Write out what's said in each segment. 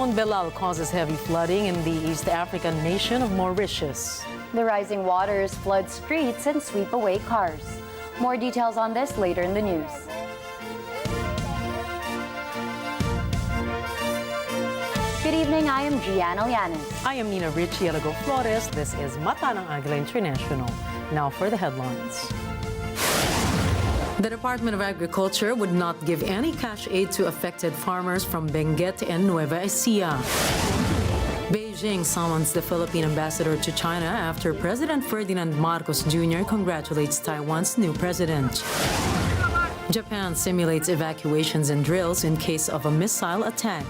Typhoon Belal causes heavy flooding in the East African nation of Mauritius. The rising waters flood streets and sweep away cars. More details on this later in the news. Good evening, I am Gianna Llanes. I am Nina Richie Alago Flores. This is Mata ng Agila International. Now for the headlines. The Department of Agriculture would not give any cash aid to affected farmers from Benguet and Nueva Ecija. Beijing summons the Philippine ambassador to China after President Ferdinand Marcos Jr. congratulates Taiwan's new president. Japan simulates evacuations and drills in case of a missile attack.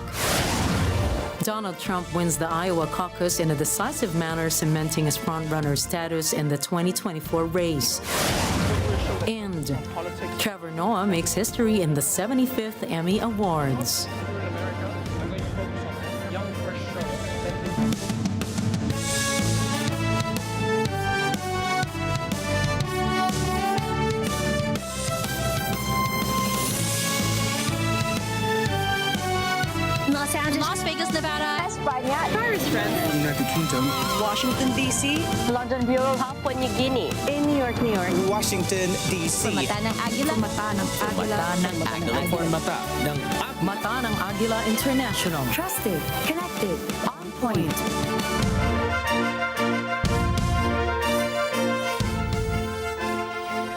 Donald Trump wins the Iowa caucus in a decisive manner, cementing his frontrunner status in the 2024 race. And Trevor Noah makes history in the 75th Emmy Awards. Las Vegas, Nevada. España, Paris, France, United Kingdom, Washington, D.C. London Bureau, Papua New Guinea, in New York, Washington, D.C. Mata ng Agila. Mata ng Agila. Mata ng Agila International. Trusted, connected, on point.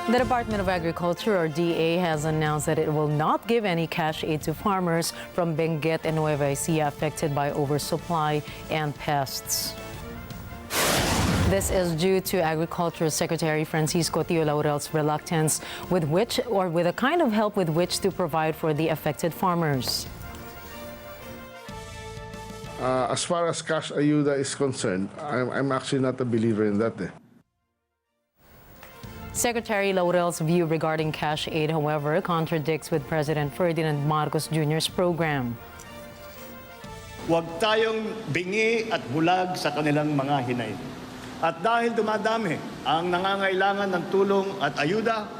The Department of Agriculture, or DA, has announced that it will not give any cash aid to farmers from Benguet and Nueva Ecija affected by oversupply and pests. This is due to Agriculture Secretary Francisco Tio Laurel's reluctance with a kind of help with which to provide for the affected farmers. As far as cash ayuda is concerned, I'm actually not a believer in that. Secretary Laurel's view regarding cash aid, however, contradicts with President Ferdinand Marcos Jr.'s program. Huwag tayong bingi at bulag sa kanilang mga hinay. At dahil dumadami ang nangangailangan ng tulong at ayuda,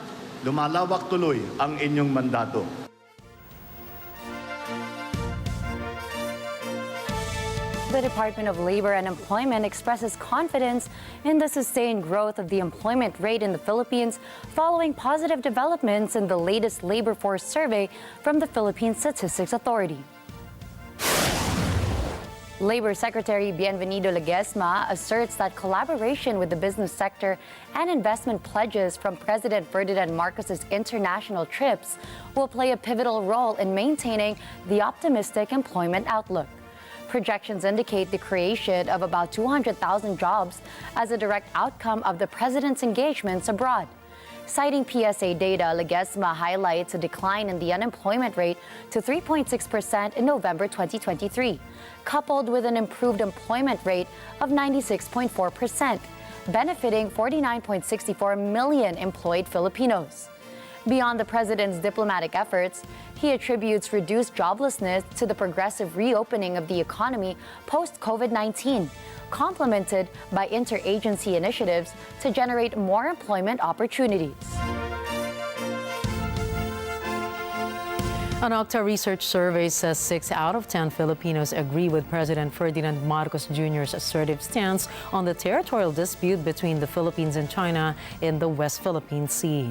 lumalawak tuloy ang inyong mandato. The Department of Labor and Employment expresses confidence in the sustained growth of the employment rate in the Philippines following positive developments in the latest labor force survey from the Philippine Statistics Authority. Labor Secretary Bienvenido Ledesma asserts that collaboration with the business sector and investment pledges from President Ferdinand Marcos's international trips will play a pivotal role in maintaining the optimistic employment outlook. Projections indicate the creation of about 200,000 jobs as a direct outcome of the president's engagements abroad. Citing PSA data, Ledesma highlights a decline in the unemployment rate to 3.6% in November 2023, coupled with an improved employment rate of 96.4%, benefiting 49.64 million employed Filipinos. Beyond the president's diplomatic efforts, he attributes reduced joblessness to the progressive reopening of the economy post-COVID-19, complemented by interagency initiatives to generate more employment opportunities. An Octa research survey says 6 out of 10 Filipinos agree with President Ferdinand Marcos Jr.'s assertive stance on the territorial dispute between the Philippines and China in the West Philippine Sea.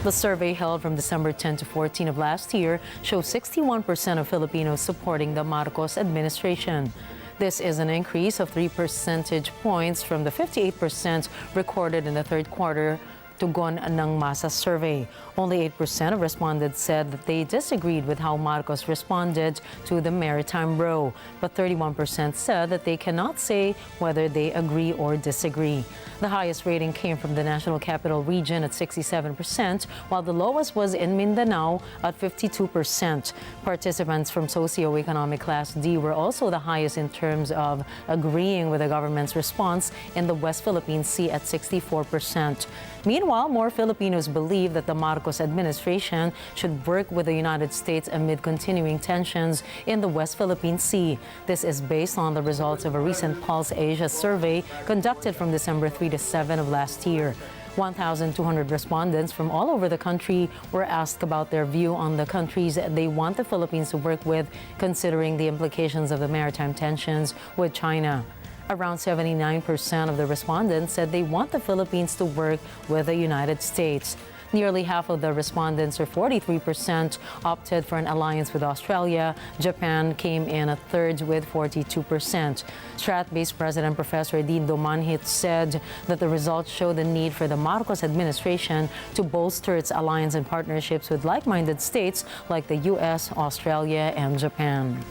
The survey, held from December 10 to 14 of last year, shows 61% of Filipinos supporting the Marcos administration. This is an increase of 3 percentage points from the 58% recorded in the third quarter tugon ng masa survey. Only 8% of respondents said that they disagreed with how Marcos responded to the maritime row, but 31% said that they cannot say whether they agree or disagree. The highest rating came from the National Capital Region at 67%, while the lowest was in Mindanao at 52%. Participants from socioeconomic class D were also the highest in terms of agreeing with the government's response in the West Philippine Sea at 64%. Meanwhile, more Filipinos believe that the Marcos administration should work with the United States amid continuing tensions in the West Philippine Sea. This is based on the results of a recent Pulse Asia survey conducted from December 3 to 7 of last year. 1,200 respondents from all over the country were asked about their view on the countries they want the Philippines to work with, considering the implications of the maritime tensions with China. Around 79% of the respondents said they want the Philippines to work with the United States. Nearly half of the respondents, or 43%, opted for an alliance with Australia. Japan came in a third with 42%. Strat-based President Professor Dean Domanhit said that the results show the need for the Marcos administration to bolster its alliance and partnerships with like-minded states like the U.S., Australia, and Japan.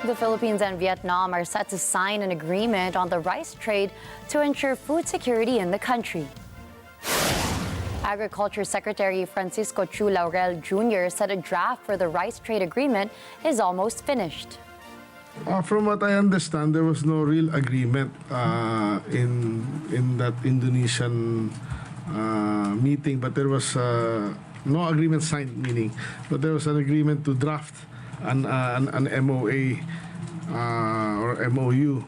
The Philippines and Vietnam are set to sign an agreement on the rice trade to ensure food security in the country. Agriculture Secretary Francisco Chu Laurel Jr. said a draft for the rice trade agreement is almost finished. From what I understand, there was no real agreement in that Indonesian meeting, but there was no agreement signed, meaning, but there was an agreement to draft an MOA or MOU,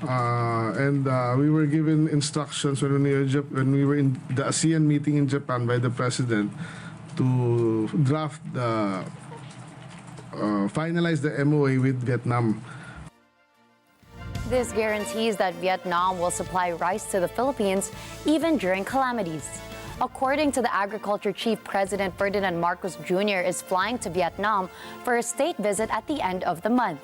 and we were given instructions when we were in the ASEAN meeting in Japan by the president to draft finalize the MOA with Vietnam. This guarantees that Vietnam will supply rice to the Philippines even during calamities. According to the Agriculture Chief, President Ferdinand Marcos Jr. is flying to Vietnam for a state visit at the end of the month.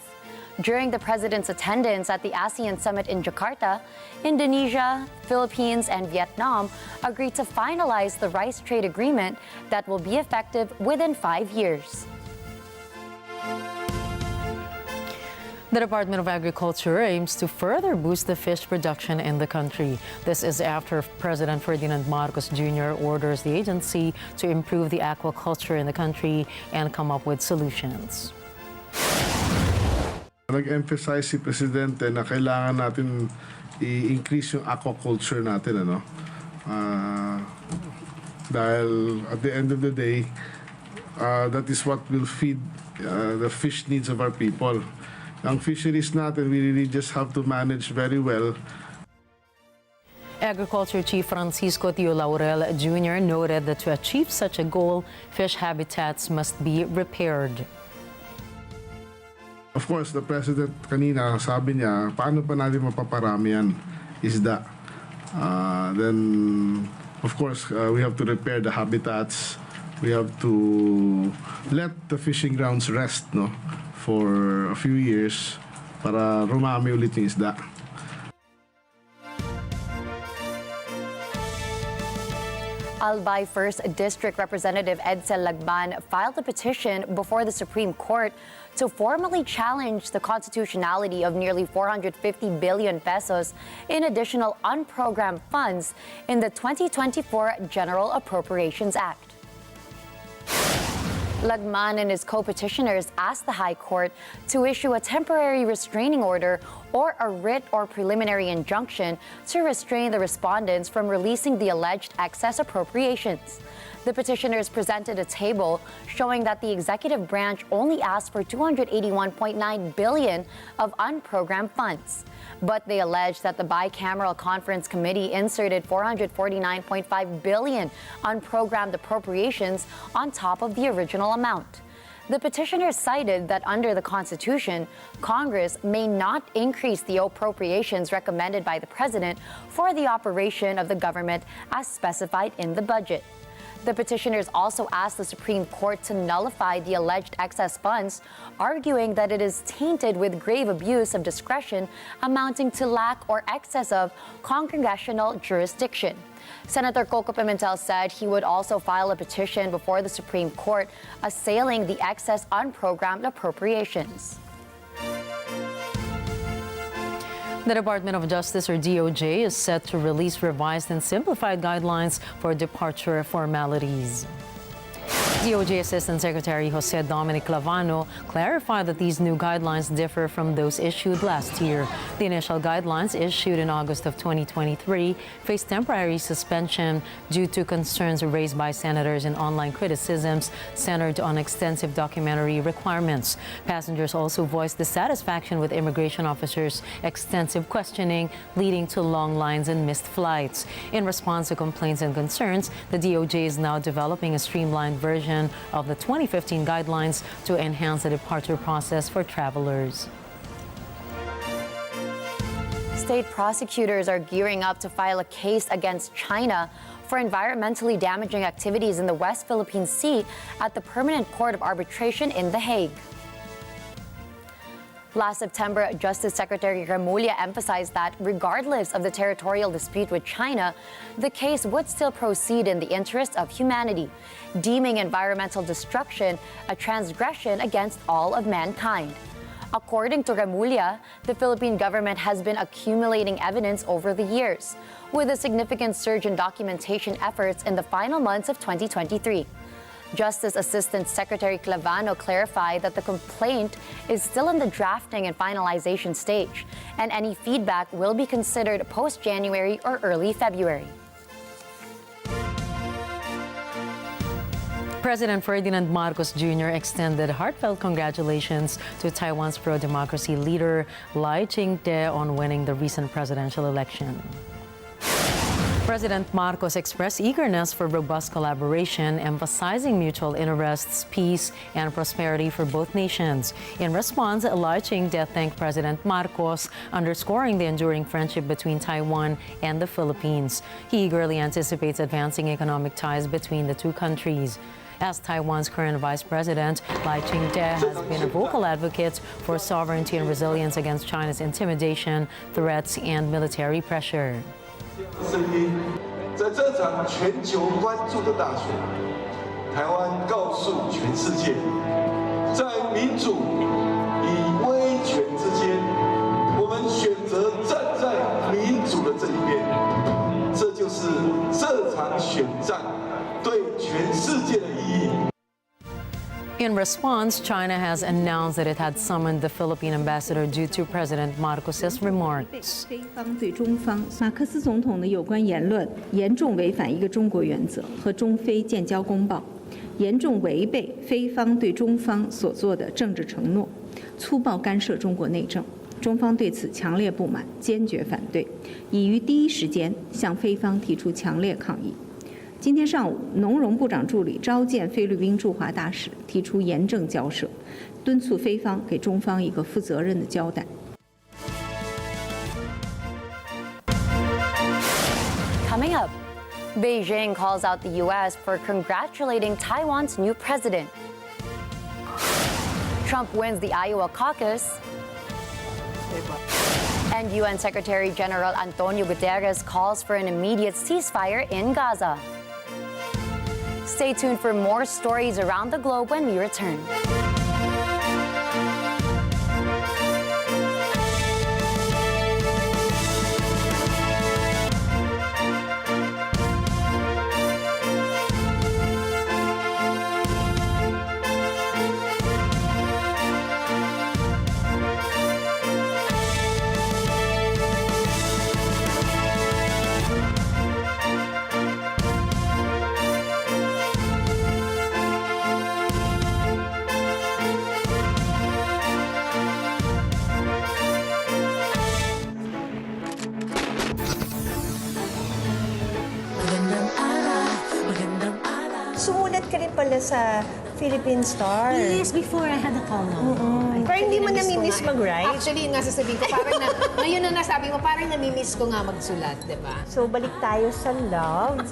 During the president's attendance at the ASEAN summit in Jakarta, Indonesia, Philippines, and Vietnam agreed to finalize the rice trade agreement that will be effective within 5 years. The Department of Agriculture aims to further boost the fish production in the country. This is after President Ferdinand Marcos Jr. orders the agency to improve the aquaculture in the country and come up with solutions. Nag-emphasize si Presidente na kailangan natin i-increase yung aquaculture natin, ano? Dahil at the end of the day, that is what will feed the fish needs of our people. Ang fisheries natin, we really just have to manage very well. Agriculture Chief Francisco Tio Laurel Jr. noted that to achieve such a goal, fish habitats must be repaired. Of course, the President kanina sabi niya, paano pa natin mapaparami yan? Isda. Then, of course, we have to repair the habitats. We have to let the fishing grounds rest, no, for a few years para rumami ulit yung isda. Albay 1st District Representative Edsel Lagban filed a petition before the Supreme Court to formally challenge the constitutionality of nearly 450 billion pesos in additional unprogrammed funds in the 2024 General Appropriations Act. Lagman and his co-petitioners asked the High Court to issue a temporary restraining order or a writ or preliminary injunction to restrain the respondents from releasing the alleged excess appropriations. The petitioners presented a table showing that the executive branch only asked for 281.9 billion of unprogrammed funds. But they alleged that the bicameral conference committee inserted 449.5 billion unprogrammed appropriations on top of the original amount. The petitioners cited that under the Constitution, Congress may not increase the appropriations recommended by the President for the operation of the government as specified in the budget. The petitioners also asked the Supreme Court to nullify the alleged excess funds, arguing that it is tainted with grave abuse of discretion amounting to lack or excess of congressional jurisdiction. Senator Coco Pimentel said he would also file a petition before the Supreme Court assailing the excess unprogrammed appropriations. The Department of Justice, or DOJ, is set to release revised and simplified guidelines for departure formalities. DOJ Assistant Secretary Jose Dominic Clavano clarified that these new guidelines differ from those issued last year. The initial guidelines, issued in August of 2023, faced temporary suspension due to concerns raised by senators and online criticisms centered on extensive documentary requirements. Passengers also voiced dissatisfaction with immigration officers' extensive questioning, leading to long lines and missed flights. In response to complaints and concerns, the DOJ is now developing a streamlined version of the 2015 guidelines to enhance the departure process for travelers. State prosecutors are gearing up to file a case against China for environmentally damaging activities in the West Philippine Sea at the Permanent Court of Arbitration in The Hague. Last September, Justice Secretary Remulla emphasized that regardless of the territorial dispute with China, the case would still proceed in the interest of humanity, deeming environmental destruction a transgression against all of mankind. According to Remulla, the Philippine government has been accumulating evidence over the years, with a significant surge in documentation efforts in the final months of 2023. Justice Assistant Secretary Clavano clarified that the complaint is still in the drafting and finalization stage, and any feedback will be considered post-January or early February. President Ferdinand Marcos Jr. extended heartfelt congratulations to Taiwan's pro-democracy leader Lai Ching-te on winning the recent presidential election. President Marcos expressed eagerness for robust collaboration, emphasizing mutual interests, peace, and prosperity for both nations. In response, Lai Ching-te thanked President Marcos, underscoring the enduring friendship between Taiwan and the Philippines. He eagerly anticipates advancing economic ties between the two countries. As Taiwan's current vice president, Lai Ching-te has been a vocal advocate for sovereignty and resilience against China's intimidation, threats, and military pressure. 声音，在这场全球关注的大选，台湾告诉全世界，在民主与威权之间，我们选择站在民主的这一边。这就是这场选战对全世界的意义。 In response, China has announced that it had summoned the Philippine ambassador due to President Marcos's remarks. 非方对中方，马克思总统的有关言论严重违反一个中国原则和中非建交公报，严重违背非方对中方所做的政治承诺，粗暴干涉中国内政。中方对此强烈不满，坚决反对，已于第一时间向非方提出强烈抗议。 今天上午，农荣部长助理召见菲律宾驻华大使，提出严正交涉，敦促菲方给中方一个负责任的交代。 Coming up, Beijing calls out the U.S. for congratulating Taiwan's new president. Trump wins the Iowa caucus. And UN Secretary General Antonio Gutteres calls for an immediate ceasefire in Gaza. Stay tuned for more stories around the globe when we return. Sumulat ka rin pala sa Philippine Star. Yes, before I had a column. Pero hindi mo namimiss mag-write? Actually, yung nga sasabihin ko, parang ngayon na nasabi mo, parang namimiss ko nga magsulat, di ba? So, balik tayo sa love.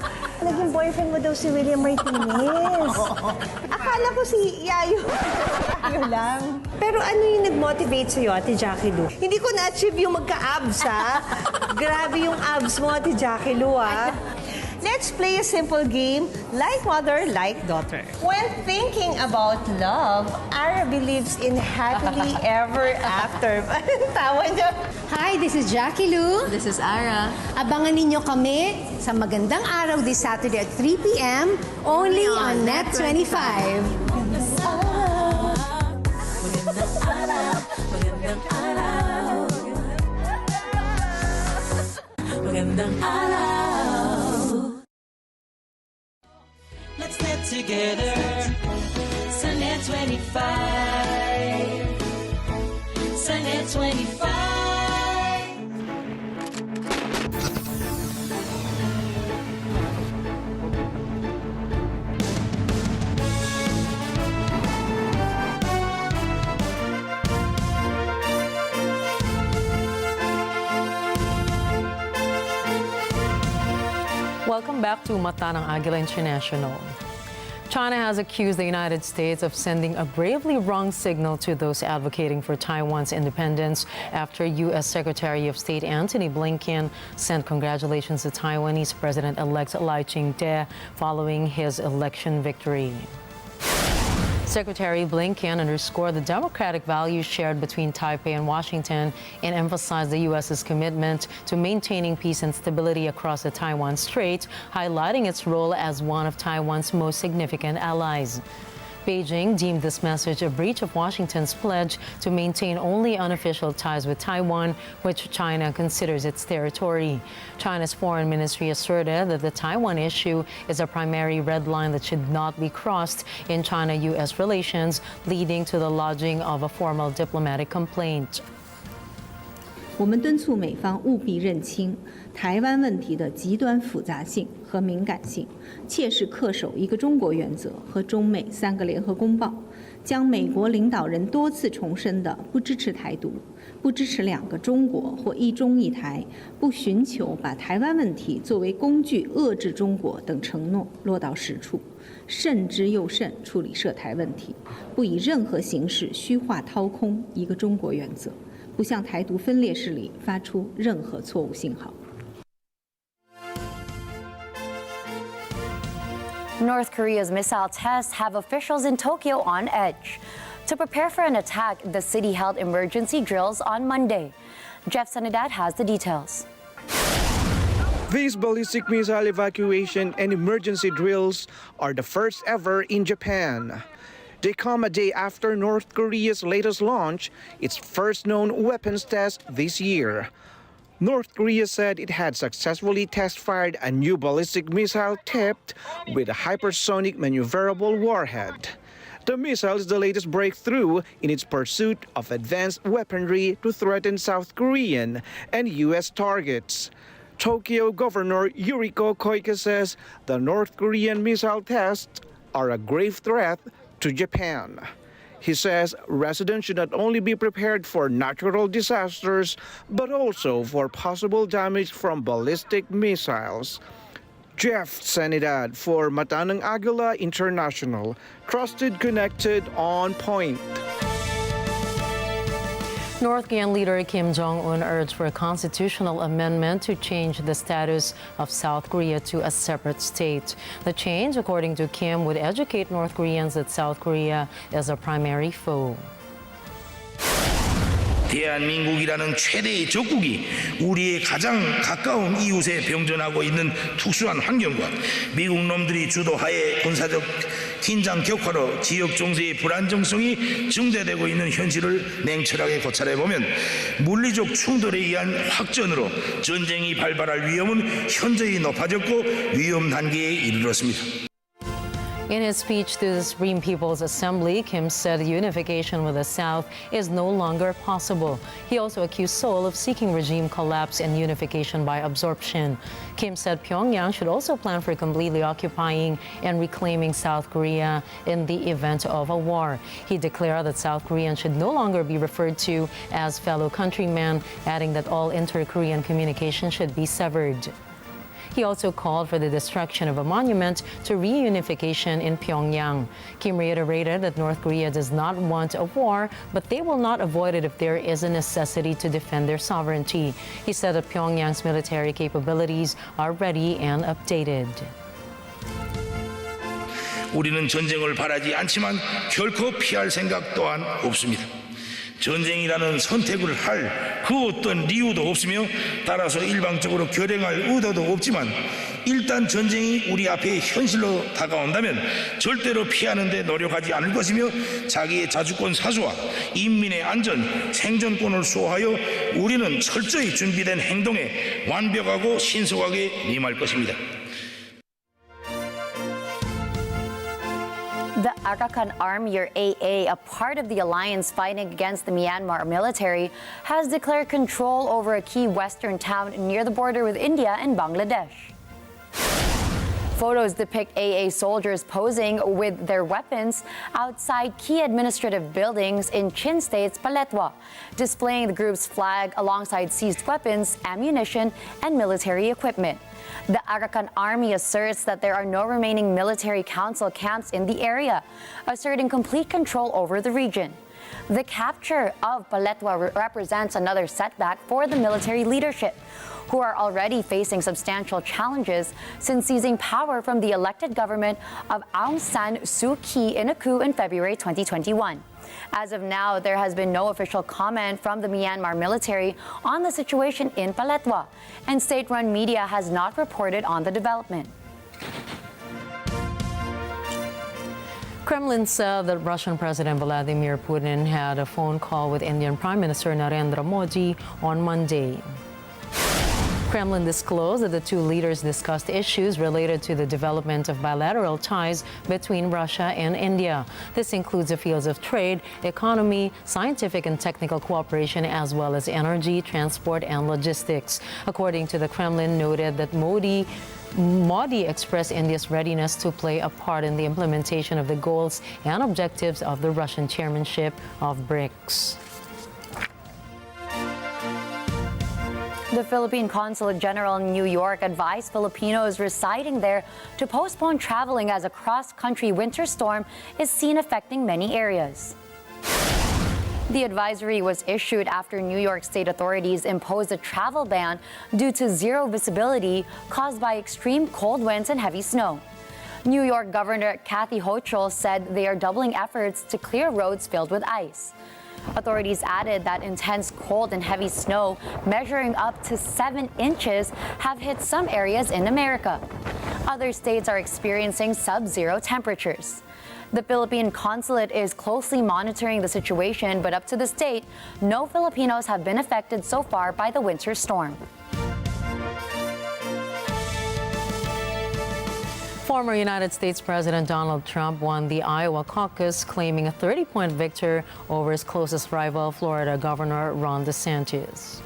Naging boyfriend mo daw si William Martinez. Akala ko si Yayo. Yayo lang. Pero ano yung nag-motivate sa'yo, Ate Jackie Lou? Hindi ko na-achieve yung magka-abs, ha? Grabe yung abs mo, Ate Jackie Lou, ha? let's play a simple game like mother, like daughter. When thinking about love, Ara believes in happily ever after. Tawa niya. Hi, this is Jackie Lou. This is Ara. Abangan ninyo kami sa Magandang Araw this Saturday at 3 p.m. only on Net25. Let's net together. Sa Net25. Sa Net25. Welcome back to Mata ng Agila International. China has accused the United States of sending a gravely wrong signal to those advocating for Taiwan's independence after U.S. Secretary of State Antony Blinken sent congratulations to Taiwanese President-elect Ching following his election victory. Secretary Blinken underscored the democratic values shared between Taipei and Washington and emphasized the U.S.'s commitment to maintaining peace and stability across the Taiwan Strait, highlighting its role as one of Taiwan's most significant allies. Beijing deemed this message a breach of Washington's pledge to maintain only unofficial ties with Taiwan, which China considers its territory. China's foreign ministry asserted that the Taiwan issue is a primary red line that should not be crossed in China-U.S. relations, leading to the lodging of a formal diplomatic complaint. 我们敦促美方务必认清台湾问题的极端复杂性和敏感性，切实恪守一个中国原则和中美3个联合公报，将美国领导人多次重申的不支持台独、不支持2个中国或一中一台、不寻求把台湾问题作为工具遏制中国等承诺落到实处，慎之又慎处理涉台问题，不以任何形式虚化掏空一个中国原则。 不向台独分裂势力发出任何错误信号。 North Korea's missile tests have officials in Tokyo on edge. To prepare for an attack, the city held emergency drills on Monday. Jeff Sanidad has the details. These ballistic missile evacuation and emergency drills are the first ever in Japan. They come a day after North Korea's latest launch, its first known weapons test this year. North Korea said it had successfully test-fired a new ballistic missile tipped with a hypersonic maneuverable warhead. The missile is the latest breakthrough in its pursuit of advanced weaponry to threaten South Korean and U.S. targets. Tokyo Governor Yuriko Koike says the North Korean missile tests are a grave threat to Japan. He says residents should not only be prepared for natural disasters, but also for possible damage from ballistic missiles. Jeff Sanidad for Mata ng Agila International, trusted, connected, on point. North Korean leader Kim Jong-un urged for a constitutional amendment to change the status of South Korea to a separate state. The change, according to Kim, would educate North Koreans that South Korea is a primary foe. 대한민국이라는 최대의 적국이 우리의 가장 가까운 이웃에 병전하고 있는 특수한 환경과 미국 놈들이 주도하에 군사적 긴장 격화로 지역 정세의 불안정성이 증대되고 있는 현실을 냉철하게 고찰해보면 물리적 충돌에 의한 확전으로 전쟁이 발발할 위험은 현저히 높아졌고 위험 단계에 이르렀습니다. In his speech to the Supreme People's Assembly, Kim said unification with the South is no longer possible. He also accused Seoul of seeking regime collapse and unification by absorption. Kim said Pyongyang should also plan for completely occupying and reclaiming South Korea in the event of a war. He declared that South Koreans should no longer be referred to as fellow countrymen, adding that all inter-Korean communication should be severed. He also called for the destruction of a monument to reunification in Pyongyang. Kim reiterated that North Korea does not want a war, but they will not avoid it if there is a necessity to defend their sovereignty. He said that Pyongyang's military capabilities are ready and updated. 우리는 전쟁을 바라지 않지만 결코 피할 생각 또한 없습니다. 전쟁이라는 선택을 할 그 어떤 이유도 없으며 따라서 일방적으로 결행할 의도도 없지만 일단 전쟁이 우리 앞에 현실로 다가온다면 절대로 피하는 데 노력하지 않을 것이며 자기의 자주권 사수와 인민의 안전, 생존권을 수호하여 우리는 철저히 준비된 행동에 완벽하고 신속하게 임할 것입니다. The Arakan Army, or AA, a part of the alliance fighting against the Myanmar military, has declared control over a key western town near the border with India and Bangladesh. Photos depict AA soldiers posing with their weapons outside key administrative buildings in Chin State's Paletwa, displaying the group's flag alongside seized weapons, ammunition, and military equipment. The Arakan Army asserts that there are no remaining military council camps in the area, asserting complete control over the region. The capture of Paletwa represents another setback for the military leadership, who are already facing substantial challenges since seizing power from the elected government of Aung San Suu Kyi in a coup in February 2021. As of now, there has been no official comment from the Myanmar military on the situation in Paletwa, and state-run media has not reported on the development. Kremlin said that Russian President Vladimir Putin had a phone call with Indian Prime Minister Narendra Modi on Monday. Kremlin disclosed that the two leaders discussed issues related to the development of bilateral ties between Russia and India. This includes the fields of trade, economy, scientific and technical cooperation, as well as energy, transport, and logistics. According to the Kremlin, noted that Modi expressed India's readiness to play a part in the implementation of the goals and objectives of the Russian chairmanship of BRICS. The Philippine Consulate General in New York advised Filipinos residing there to postpone traveling as a cross-country winter storm is seen affecting many areas. The advisory was issued after New York state authorities imposed a travel ban due to zero visibility caused by extreme cold winds and heavy snow. New York Governor Kathy Hochul said they are doubling efforts to clear roads filled with ice. Authorities added that intense cold and heavy snow, measuring up to 7 inches, have hit some areas in America. Other states are experiencing sub-zero temperatures. The Philippine Consulate is closely monitoring the situation, but up to this date, no Filipinos have been affected so far by the winter storm. Former United States President Donald Trump won the Iowa caucus, claiming a 30-point victory over his closest rival, Florida Governor Ron DeSantis.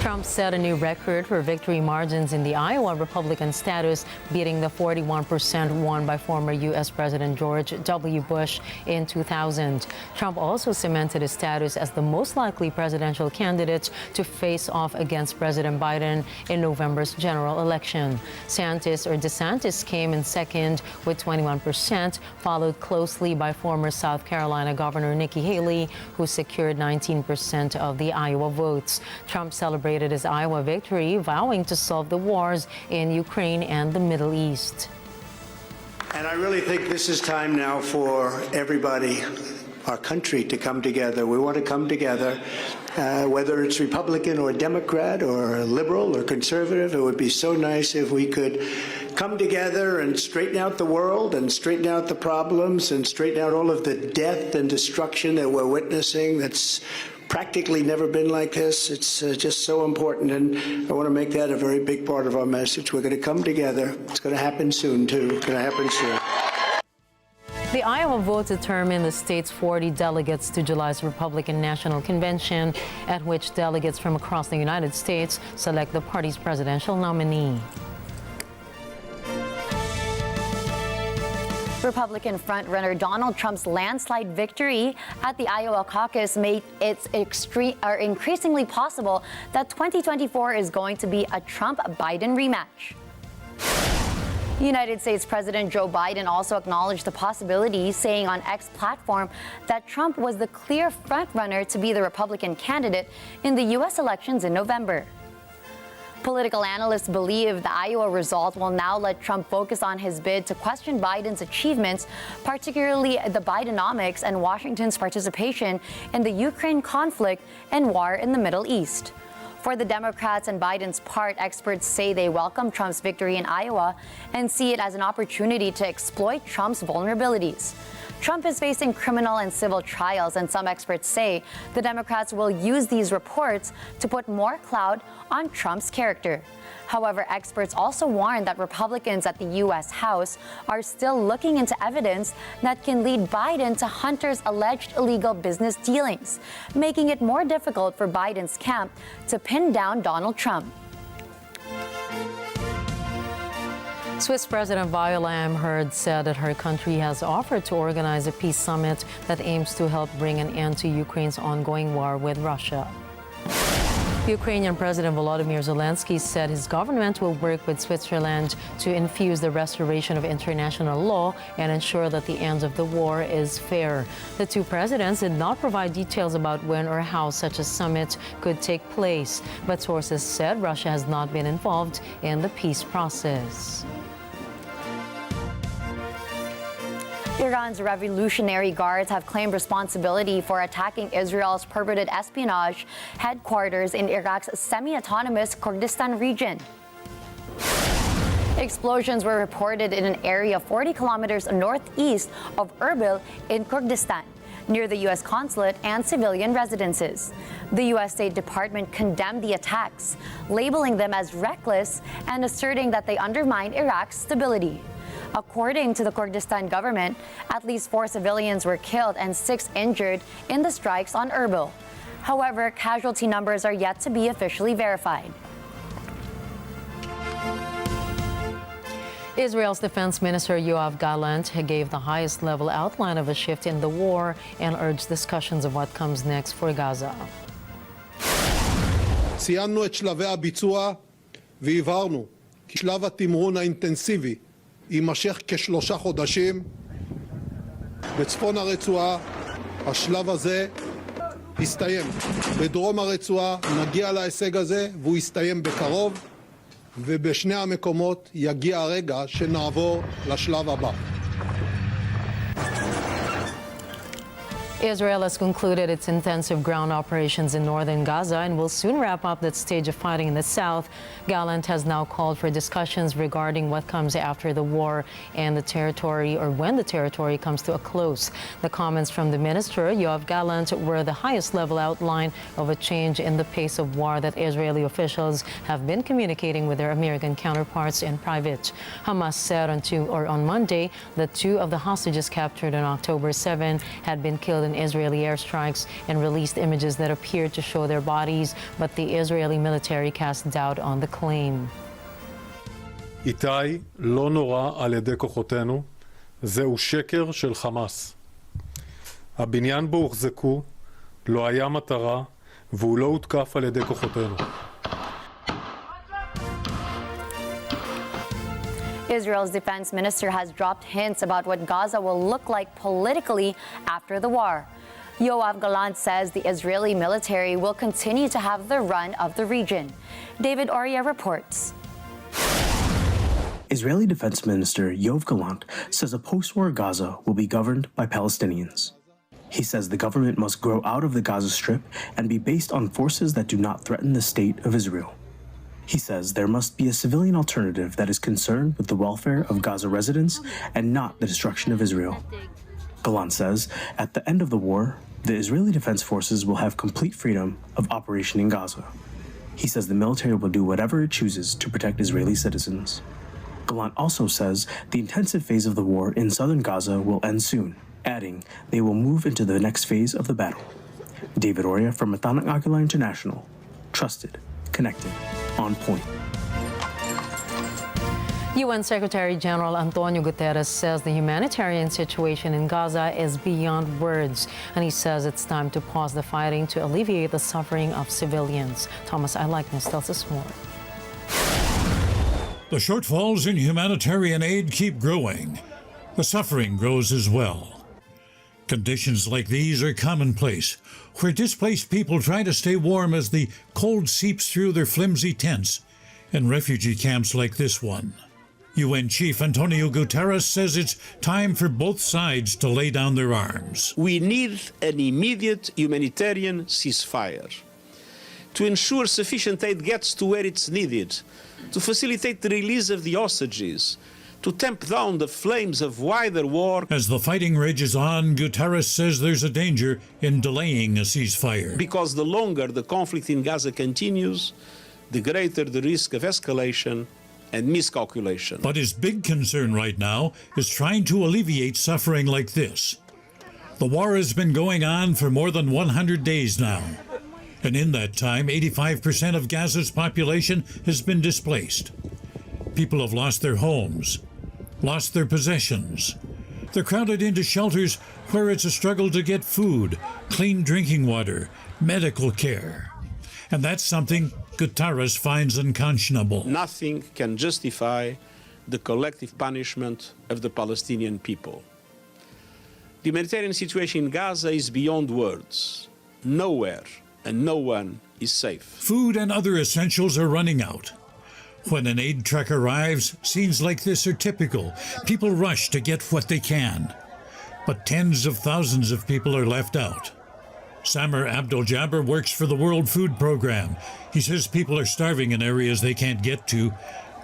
Trump set a new record for victory margins in the Iowa Republican status, beating the 41% won by former U.S. President George W. Bush in 2000. Trump also cemented his status as the most likely presidential candidate to face off against President Biden in November's general election. DeSantis came in second with 21%, followed closely by former South Carolina Governor Nikki Haley, who secured 19% of the Iowa votes. Trump celebrated his Iowa victory, vowing to solve the wars in Ukraine and the Middle East. And I really think this is time now for everybody, our country, to come together. We want to come together, whether it's Republican or Democrat or liberal or conservative. It would be so nice if we could come together and straighten out the world and straighten out the problems and straighten out all of the death and destruction that we're witnessing. That's practically never been like this. It's just so important, and I want to make that a very big part of our message. We're going to come together. It's going to happen soon, too. It's going to happen soon. The Iowa vote determined the state's 40 delegates to July's Republican National Convention, at which delegates from across the United States select the party's presidential nominee. Republican frontrunner Donald Trump's landslide victory at the Iowa caucus made it increasingly possible that 2024 is going to be a Trump-Biden rematch. United States President Joe Biden also acknowledged the possibility, saying on X platform that Trump was the clear frontrunner to be the Republican candidate in the U.S. elections in November. Political analysts believe the Iowa result will now let Trump focus on his bid to question Biden's achievements, particularly the Bidenomics and Washington's participation in the Ukraine conflict and war in the Middle East. For the Democrats and Biden's part, experts say they welcome Trump's victory in Iowa and see it as an opportunity to exploit Trump's vulnerabilities. Trump is facing criminal and civil trials, and some experts say the Democrats will use these reports to put more clout on Trump's character. However, experts also warn that Republicans at the U.S. House are still looking into evidence that can lead Biden to Hunter's alleged illegal business dealings, making it more difficult for Biden's camp to pin down Donald Trump. Swiss President Viola Amherd said that her country has offered to organize a peace summit that aims to help bring an end to Ukraine's ongoing war with Russia. Ukrainian President Volodymyr Zelensky said his government will work with Switzerland to infuse the restoration of international law and ensure that the end of the war is fair. The two presidents did not provide details about when or how such a summit could take place, but sources said Russia has not been involved in the peace process. Iran's Revolutionary Guards have claimed responsibility for attacking Israel's purported espionage headquarters in Iraq's semi-autonomous Kurdistan region. Explosions were reported in an area 40 kilometers northeast of Erbil in Kurdistan, near the U.S. consulate and civilian residences. The U.S. State Department condemned the attacks, labeling them as reckless and asserting that they undermine Iraq's stability. According to the Kurdistan government, at least 4 civilians were killed and 6 injured in the strikes on Erbil. However, casualty numbers are yet to be officially verified. Israel's Defense Minister Yoav Gallant gave the highest level outline of a shift in the war and urged discussions of what comes next for Gaza. סיימנו את שלבי הביצוע והבהרנו כי שלב התמרון האינטנסיבי יימשך כ3 חודשים. בצפון הרצועה השלב הזה יסתיים. בדרום הרצועה נגיע להישג הזה והוא יסתיים בקרוב, ובשני המקומות יגיע הרגע שנעבור לשלב הבא. Israel has concluded its intensive ground operations in northern Gaza and will soon wrap up that stage of fighting in the south. Gallant has now called for discussions regarding what comes after the war and the territory, or when the territory comes to a close. The comments from the minister, Yoav Gallant, were the highest level outline of a change in the pace of war that Israeli officials have been communicating with their American counterparts in private. Hamas said on Monday that 2 of the hostages captured on October 7 had been killed in Israeli airstrikes and released images that appeared to show their bodies, but the Israeli military cast doubt on the claim. איתי לא נורא על ידי כוחותינו, זהו שקר של חמאס. הבניין בו הוחזקו, לא היה מטרה, והוא לא הותקף על ידי כוחותינו. Israel's defense minister has dropped hints about what Gaza will look like politically after the war. Yoav Gallant says the Israeli military will continue to have the run of the region. David Oria reports. Israeli Defense Minister Yoav Gallant says a post-war Gaza will be governed by Palestinians. He says the government must grow out of the Gaza Strip and be based on forces that do not threaten the state of Israel. He says there must be a civilian alternative that is concerned with the welfare of Gaza residents and not the destruction of Israel. Gallant says at the end of the war, the Israeli Defense Forces will have complete freedom of operation in Gaza. He says the military will do whatever it chooses to protect Israeli citizens. Gallant also says the intensive phase of the war in southern Gaza will end soon, adding they will move into the next phase of the battle. David Oria from Agila International. Trusted, connected, on point. UN Secretary General Antonio Gutteres says the humanitarian situation in Gaza is beyond words, and he says it's time to pause the fighting to alleviate the suffering of civilians. Thomas Eyelikeness tells us more. The shortfalls in humanitarian aid keep growing. The suffering grows as well. Conditions like these are commonplace, where displaced people try to stay warm as the cold seeps through their flimsy tents in refugee camps like this one. UN Chief Antonio Gutteres says it's time for both sides to lay down their arms. We need an immediate humanitarian ceasefire to ensure sufficient aid gets to where it's needed, to facilitate the release of the hostages, to tamp down the flames of wider war. As the fighting rages on, Gutteres says there's a danger in delaying a ceasefire. Because the longer the conflict in Gaza continues, the greater the risk of escalation and miscalculation. But his big concern right now is trying to alleviate suffering like this. The war has been going on for more than 100 days now. And in that time, 85% of Gaza's population has been displaced. People have lost their homes, lost their possessions. They're crowded into shelters where it's a struggle to get food, clean drinking water, medical care. And that's something Gutteres finds unconscionable. Nothing can justify the collective punishment of the Palestinian people. The humanitarian situation in Gaza is beyond words. Nowhere and no one is safe. Food and other essentials are running out. When an aid truck arrives, scenes like this are typical. People rush to get what they can. But tens of thousands of people are left out. Samer Abdul-Jabbar works for the World Food Program. He says people are starving in areas they can't get to.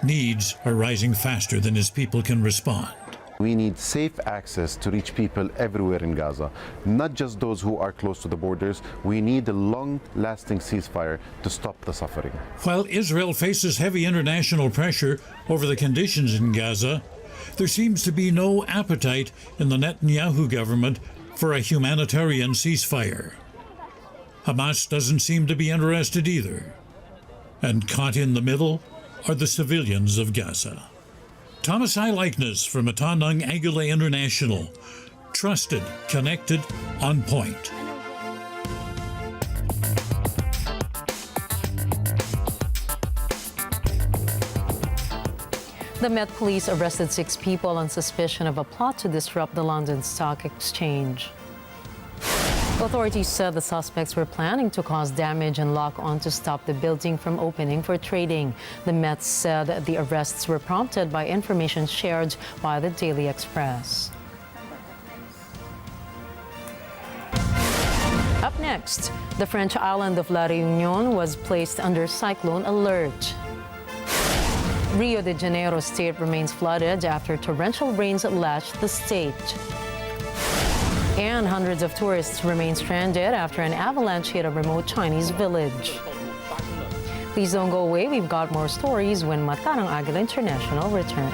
Needs are rising faster than his people can respond. We need safe access to reach people everywhere in Gaza, not just those who are close to the borders. We need a long-lasting ceasefire to stop the suffering. While Israel faces heavy international pressure over the conditions in Gaza, there seems to be no appetite in the Netanyahu government for a humanitarian ceasefire. Hamas doesn't seem to be interested either. And caught in the middle are the civilians of Gaza. Thomas Eyelikeness from Atanang Agila International. Trusted, connected, on point. The Met Police arrested 6 people on suspicion of a plot to disrupt the London Stock Exchange. Authorities said the suspects were planning to cause damage and lock on to stop the building from opening for trading. The Met said the arrests were prompted by information shared by the Daily Express. Up next, the French island of La Reunion was placed under cyclone alert. Rio de Janeiro state remains flooded after torrential rains lashed the state. And hundreds of tourists remain stranded after an avalanche hit a remote Chinese village. Please don't go away. We've got more stories when Mata ng Agila International returns.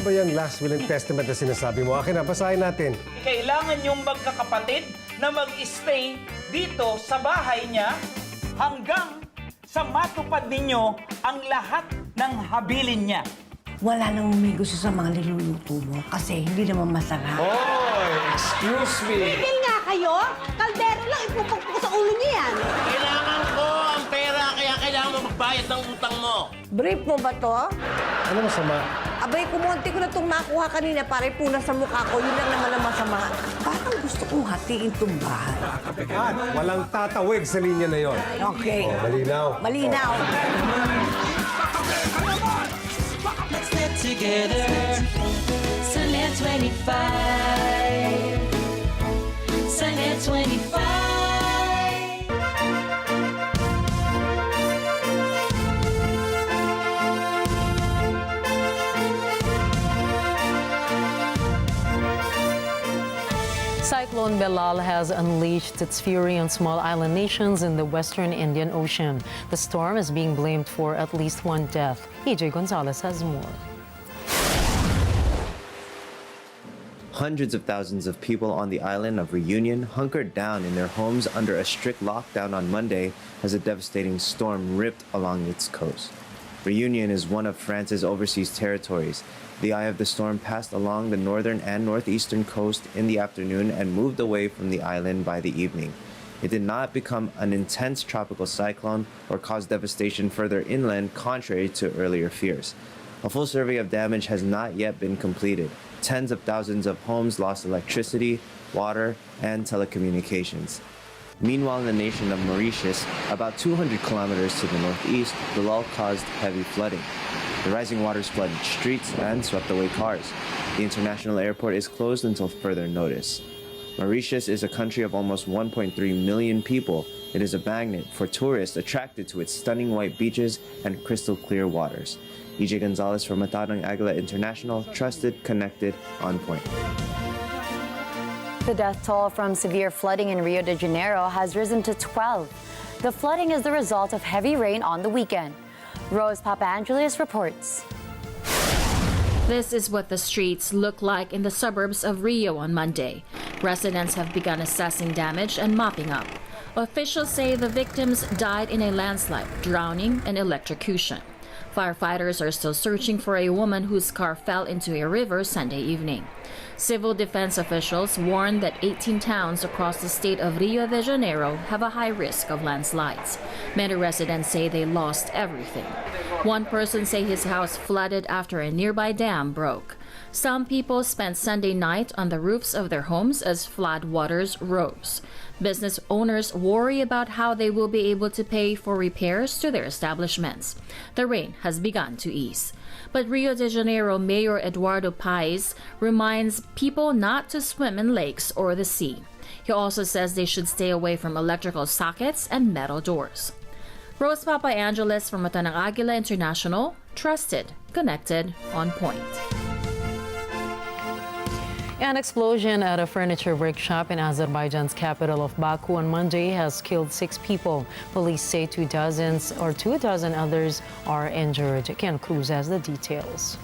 Ba yan last will and testament na sinasabi mo? Akin na, basahin natin. Kailangan yung magkakapatid na mag-stay dito sa bahay niya hanggang sa matupad ninyo ang lahat ng habilin niya. Wala nang umigo sa mga niluluto mo kasi hindi naman masarap. Oy, excuse me. Tigil nga kayo! Kaldero lang, ipupagpuk sa ulo niya yan. Kailangan ko ang pera kaya kailangan mo magbayad ng utang mo. Brief mo ba to? Ano masama? Abay, kumonti ko na itong makuha kanina para ipunas sa mukha ko. Yun lang naman ang masama. Parang gusto kong hatiin itong bahay. At walang tatawid sa linya na yon. Okay. Oh, malinaw. Malinaw. together. Sunday 25. Sunday 25. Cyclone Belal has unleashed its fury on small island nations in the western Indian Ocean. The storm is being blamed for at least one death. EJ Gonzalez has more. Hundreds of thousands of people on the island of Reunion hunkered down in their homes under a strict lockdown on Monday as a devastating storm ripped along its coast. Reunion is one of France's overseas territories. The eye of the storm passed along the northern and northeastern coast in the afternoon and moved away from the island by the evening. It did not become an intense tropical cyclone or cause devastation further inland, contrary to earlier fears. A full survey of damage has not yet been completed. Tens of thousands of homes lost electricity, water, and telecommunications. Meanwhile, in the nation of Mauritius, about 200 kilometers to the northeast, the lull caused heavy flooding. The rising waters flooded streets and swept away cars. The international airport is closed until further notice. Mauritius is a country of almost 1.3 million people. It is a magnet for tourists attracted to its stunning white beaches and crystal clear waters. EJ Gonzalez from Agila International, trusted, connected, on point. The death toll from severe flooding in Rio de Janeiro has risen to 12. The flooding is the result of heavy rain on the weekend. Rose Papaangelis reports. This is what the streets look like in the suburbs of Rio on Monday. Residents have begun assessing damage and mopping up. Officials say the victims died in a landslide, drowning, and electrocution. Firefighters are still searching for a woman whose car fell into a river Sunday evening. Civil defense officials warn that 18 towns across the state of Rio de Janeiro have a high risk of landslides. Many residents say they lost everything. One person say his house flooded after a nearby dam broke. Some people spent Sunday night on the roofs of their homes as flood waters rose. Business owners worry about how they will be able to pay for repairs to their establishments. The rain has begun to ease. But Rio de Janeiro Mayor Eduardo Paes reminds people not to swim in lakes or the sea. He also says they should stay away from electrical sockets and metal doors. Rose Papaangelis from Agila International, trusted, connected, on point. An explosion at a furniture workshop in Azerbaijan's capital of Baku on Monday has killed 6 people. Police say 24 others are injured. Ken Cruz has the details.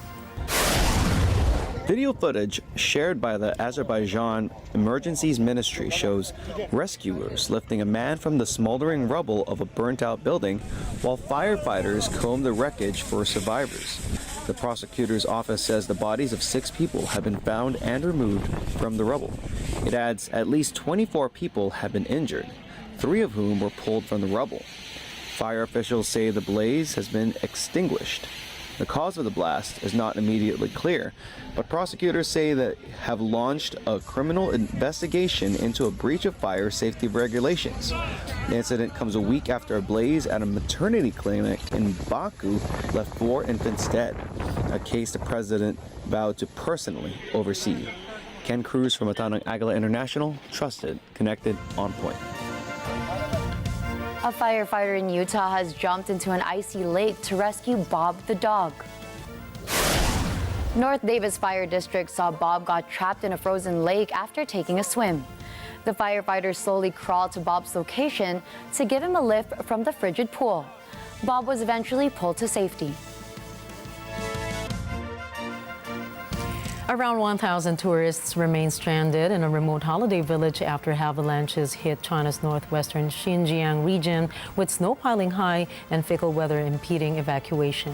Video footage shared by the Azerbaijan Emergencies Ministry shows rescuers lifting a man from the smoldering rubble of a burnt-out building while firefighters comb the wreckage for survivors. The prosecutor's office says the bodies of 6 people have been found and removed from the rubble. It adds at least 24 people have been injured, 3 of whom were pulled from the rubble. Fire officials say the blaze has been extinguished. The cause of the blast is not immediately clear, but prosecutors say that have launched a criminal investigation into a breach of fire safety regulations. The incident comes a week after a blaze at a maternity clinic in Baku left 4 infants dead, a case the president vowed to personally oversee. Ken Cruz from Agila International, trusted, connected, on point. A firefighter in Utah has jumped into an icy lake to rescue Bob the dog. North Davis Fire District saw Bob got trapped in a frozen lake after taking a swim. The firefighters slowly crawled to Bob's location to give him a lift from the frigid pool. Bob was eventually pulled to safety. Around 1,000 tourists remain stranded in a remote holiday village after avalanches hit China's northwestern Xinjiang region, with snow piling high and fickle weather impeding evacuation.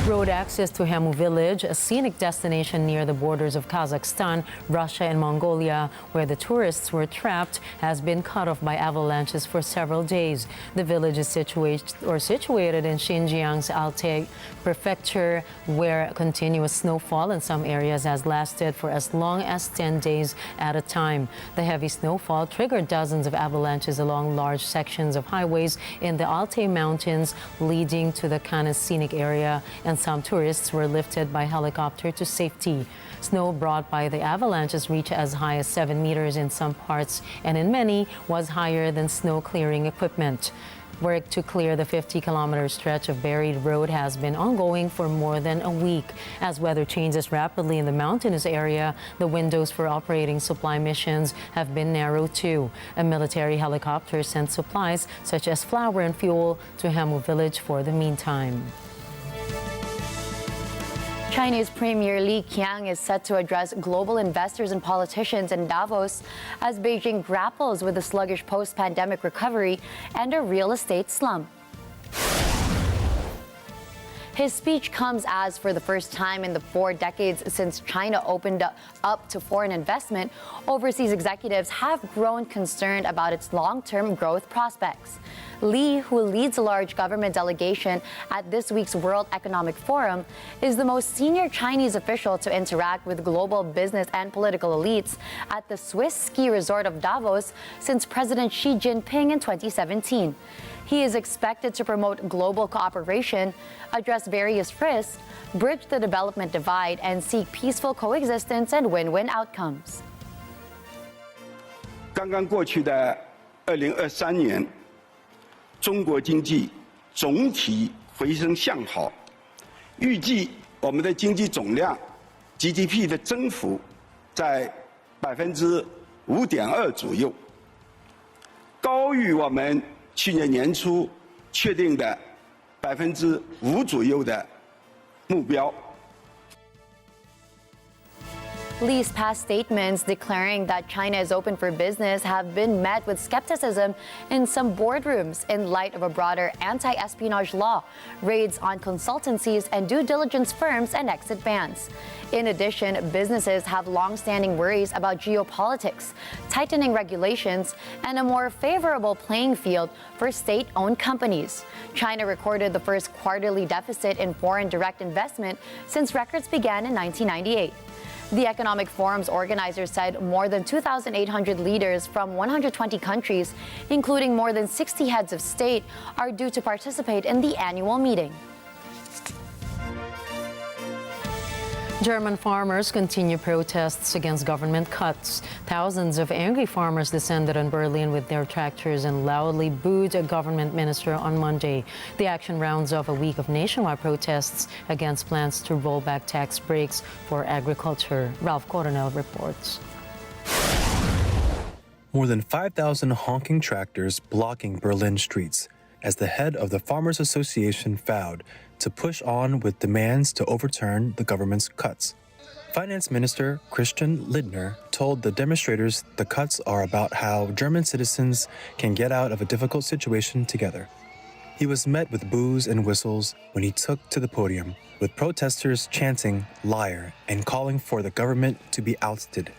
Road access to Hemu Village, a scenic destination near the borders of Kazakhstan, Russia, and Mongolia, where the tourists were trapped, has been cut off by avalanches for several days. The village is situated in Xinjiang's Altai prefecture, where continuous snowfall in some areas has lasted for as long as 10 days at a time. The heavy snowfall triggered dozens of avalanches along large sections of highways in the Altai Mountains, leading to the Kanas scenic area and and some tourists were lifted by helicopter to safety. Snow brought by the avalanches reached as high as 7 meters in some parts, and in many was higher than snow clearing equipment. Work to clear the 50-kilometer stretch of buried road has been ongoing for more than a week. As weather changes rapidly in the mountainous area, the windows for operating supply missions have been narrowed too. A military helicopter sent supplies such as flour and fuel to Hemu village for the meantime. Chinese Premier Lee Kang is set to address global investors and politicians in Davos as Beijing grapples with the sluggish post-pandemic recovery and a real estate slump. His speech comes as, for the first time in the 4 decades since China opened up to foreign investment, overseas executives have grown concerned about its long-term growth prospects. Lee, who leads a large government delegation at this week's World Economic Forum, is the most senior Chinese official to interact with global business and political elites at the Swiss ski resort of Davos since President Xi Jinping in 2017. He is expected to promote global cooperation, address various risks, bridge the development divide, and seek peaceful coexistence and win-win outcomes. 刚刚过去的2023年，中国经济总体回升向好，预计我们的经济总量 GDP 的增幅在5.2%左右，高于我们去年年初确定的5%左右的目标。 Lee's past statements declaring that China is open for business have been met with skepticism in some boardrooms in light of a broader anti-espionage law, raids on consultancies and due diligence firms, and exit bans. In addition, businesses have long-standing worries about geopolitics, tightening regulations, and a more favorable playing field for state-owned companies. China recorded the first quarterly deficit in foreign direct investment since records began in 1998. The Economic Forum's organizers said more than 2,800 leaders from 120 countries, including more than 60 heads of state, are due to participate in the annual meeting. German farmers continue protests against government cuts. Thousands of angry farmers descended on Berlin with their tractors and loudly booed a government minister on Monday. The action rounds off a week of nationwide protests against plans to roll back tax breaks for agriculture. Ralph Coronel reports. More than 5,000 honking tractors blocking Berlin streets as the head of the Farmers Association vowed to push on with demands to overturn the government's cuts. Finance Minister Christian Lindner told the demonstrators the cuts are about how German citizens can get out of a difficult situation together. He was met with boos and whistles when he took to the podium, with protesters chanting "liar" and calling for the government to be ousted.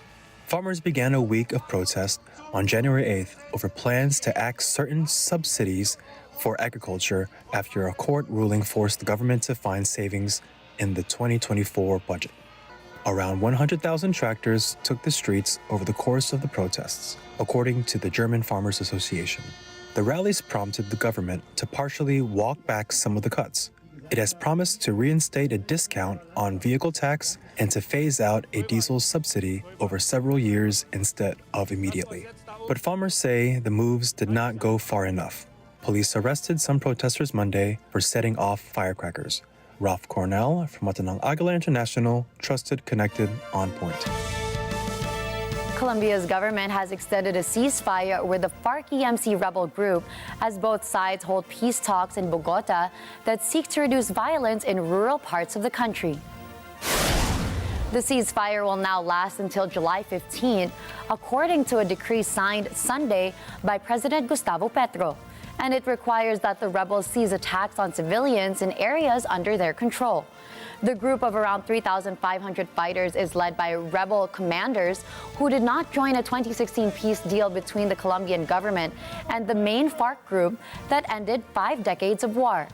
Farmers began a week of protest on January 8th over plans to axe certain subsidies for agriculture after a court ruling forced the government to find savings in the 2024 budget. Around 100,000 tractors took the streets over the course of the protests, according to the German Farmers Association. The rallies prompted the government to partially walk back some of the cuts. It has promised to reinstate a discount on vehicle tax and to phase out a diesel subsidy over several years instead of immediately. But farmers say the moves did not go far enough. Police arrested some protesters Monday for setting off firecrackers. Ralph Cornell from Agila International, trusted, connected, on point. Colombia's government has extended a ceasefire with the FARC-EMC rebel group as both sides hold peace talks in Bogota that seek to reduce violence in rural parts of the country. The ceasefire will now last until July 15, according to a decree signed Sunday by President Gustavo Petro. And it requires that the rebels cease attacks on civilians in areas under their control. The group of around 3,500 fighters is led by rebel commanders who did not join a 2016 peace deal between the Colombian government and the main FARC group that ended 5 decades of war.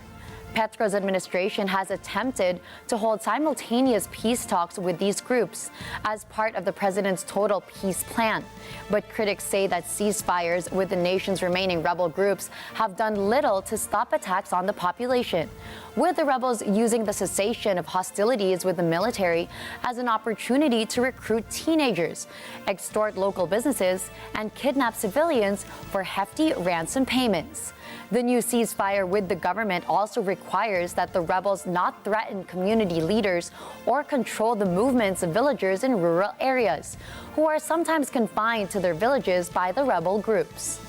Petra's administration has attempted to hold simultaneous peace talks with these groups as part of the president's total peace plan. But critics say that ceasefires with the nation's remaining rebel groups have done little to stop attacks on the population, with the rebels using the cessation of hostilities with the military as an opportunity to recruit teenagers, extort local businesses, and kidnap civilians for hefty ransom payments. The new ceasefire with the government also requires that the rebels not threaten community leaders or control the movements of villagers in rural areas, who are sometimes confined to their villages by the rebel groups.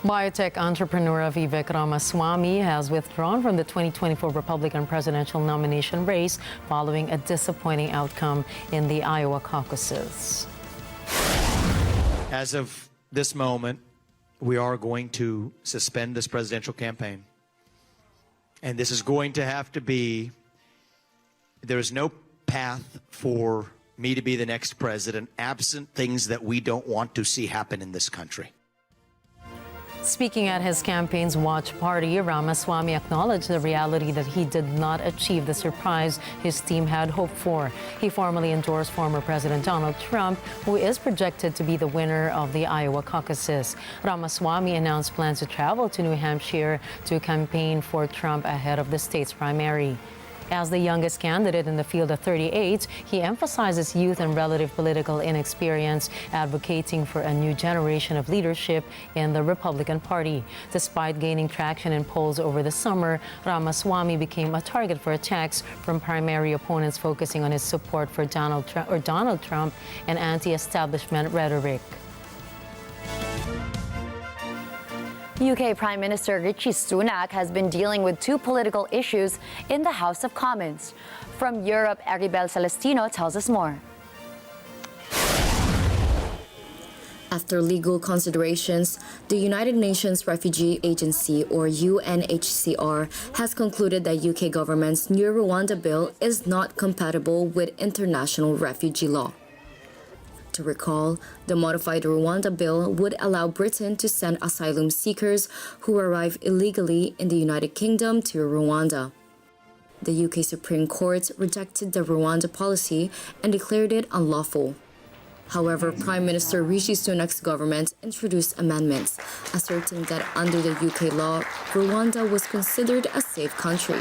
Biotech entrepreneur Vivek Ramaswamy has withdrawn from the 2024 Republican presidential nomination race following a disappointing outcome in the Iowa caucuses. As of this moment, we are going to suspend this presidential campaign. And this is going to have to be, there is no path for me to be the next president absent things that we don't want to see happen in this country. Speaking at his campaign's watch party, Ramaswamy acknowledged the reality that he did not achieve the surprise his team had hoped for. He formally endorsed former President Donald Trump, who is projected to be the winner of the Iowa caucuses. Ramaswamy announced plans to travel to New Hampshire to campaign for Trump ahead of the state's primary. As the youngest candidate in the field of 38, he emphasizes youth and relative political inexperience, advocating for a new generation of leadership in the Republican Party. Despite gaining traction in polls over the summer, Ramaswamy became a target for attacks from primary opponents focusing on his support for Donald Trump and anti-establishment rhetoric. UK Prime Minister Rishi Sunak has been dealing with two political issues in the House of Commons. From Europe, Aribel Celestino tells us more. After legal considerations, the United Nations Refugee Agency, or UNHCR, has concluded that UK government's new Rwanda bill is not compatible with international refugee law. To recall, the modified Rwanda bill would allow Britain to send asylum seekers who arrive illegally in the United Kingdom to Rwanda. The UK Supreme Court rejected the Rwanda policy and declared it unlawful. However, Prime Minister Rishi Sunak's government introduced amendments asserting that under the UK law, Rwanda was considered a safe country.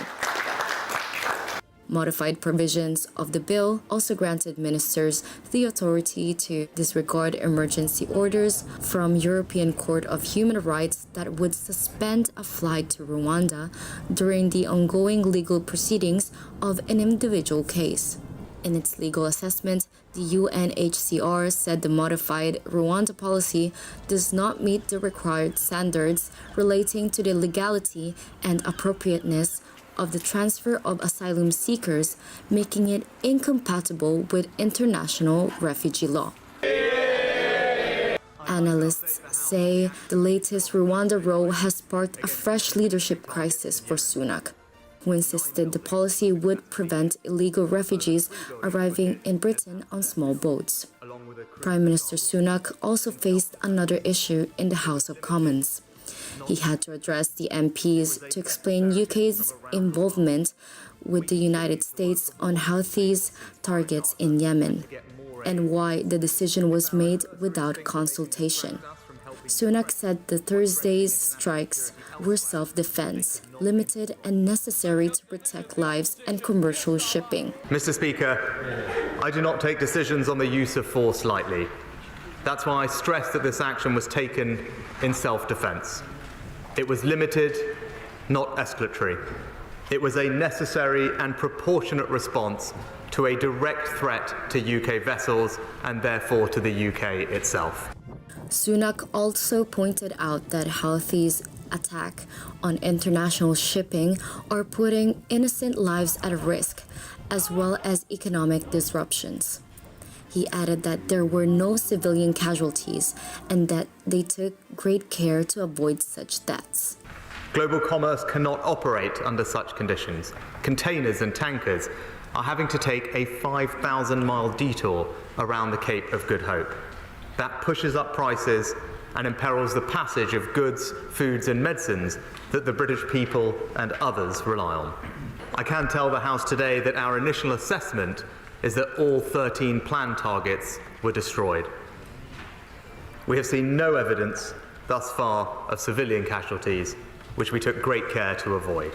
Modified provisions of the bill also granted ministers the authority to disregard emergency orders from European Court of Human Rights that would suspend a flight to Rwanda during the ongoing legal proceedings of an individual case. In its legal assessment, the UNHCR said the modified Rwanda policy does not meet the required standards relating to the legality and appropriateness of the transfer of asylum seekers, making it incompatible with international refugee law. Analysts say the latest Rwanda row has sparked a fresh leadership crisis for Sunak, who insisted the policy would prevent illegal refugees arriving in Britain on small boats. Prime Minister Sunak also faced another issue in the House of Commons. He had to address the MPs to explain UK's involvement with the United States on Houthis targets in Yemen and why the decision was made without consultation. Sunak said the Thursday's strikes were self-defense, limited and necessary to protect lives and commercial shipping. Mr. Speaker, I do not take decisions on the use of force lightly. That's why I stress that this action was taken in self-defense. It was limited, not escalatory. It was a necessary and proportionate response to a direct threat to UK vessels and therefore to the UK itself. Sunak also pointed out that Houthis' attack on international shipping are putting innocent lives at risk, as well as economic disruptions. He added that there were no civilian casualties and that they took great care to avoid such deaths. Global commerce cannot operate under such conditions. Containers and tankers are having to take a 5,000-mile detour around the Cape of Good Hope. That pushes up prices and imperils the passage of goods, foods and medicines that the British people and others rely on. I can tell the House today that our initial assessment is that all 13 planned targets were destroyed. We have seen no evidence thus far of civilian casualties, which we took great care to avoid.